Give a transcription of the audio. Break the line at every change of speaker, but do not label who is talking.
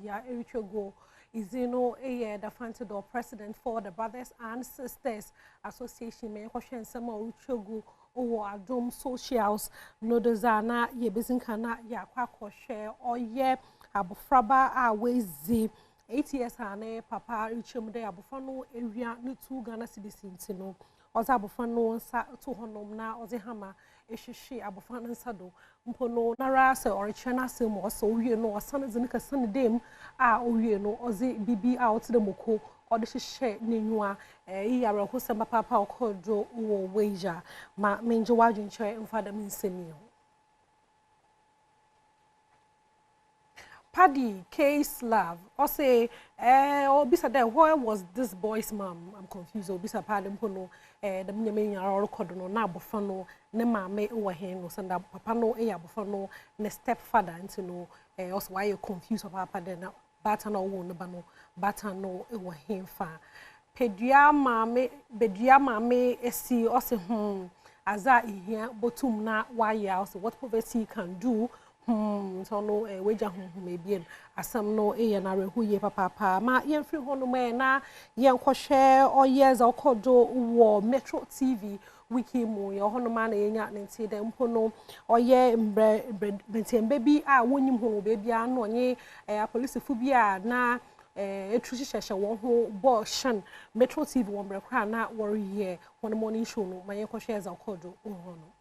De3 3retwa Guo is the Premtobre president for the Brothers and Sisters Association. Me question some De3 Guo or Adom socials no dezana ye bezinkana ya kwa share or ye abofraba awezi 8 years ane papa richemde abofano area ni 2 Ghana cedis ntino oza abofano nsa to honom na oze hama ehhehwe abofano nsa do mpono nara se orichana se mo so wie no osane zinika sane dem a owie no oze bibi out de moko ode hhehwe nenwa iyare ho se papa okodo wo weja ma menje wadwinche mfada minsemi Paddy Case Love. Or say, Bisa there, where was this boy's mom? I'm confused. Bisa Paddy Mpono, the Minyamin are Codono, Nabofano, Nema me over him, or send up Papano, Bofano, and a stepfather, and to know also why you're confused about Paddy, Batano, Wonabano, Batano, over him fa. Pedia mame, esi, also, as I hear, Botum na, why ya, so what poverty can do. So no weja maybe asam no na rehu ye papa ma yen free hono me na yen ko share or years or kodo wo Metro TV wiki mu ye hono ma na yenya nti de mpo no oye mbre bi a wonyim hono baby a no nye police fu bi a na etru hihye wo ho bo shan Metro TV wo mbre kra na worry ye hono morning show no ma yen ko share za kodo hono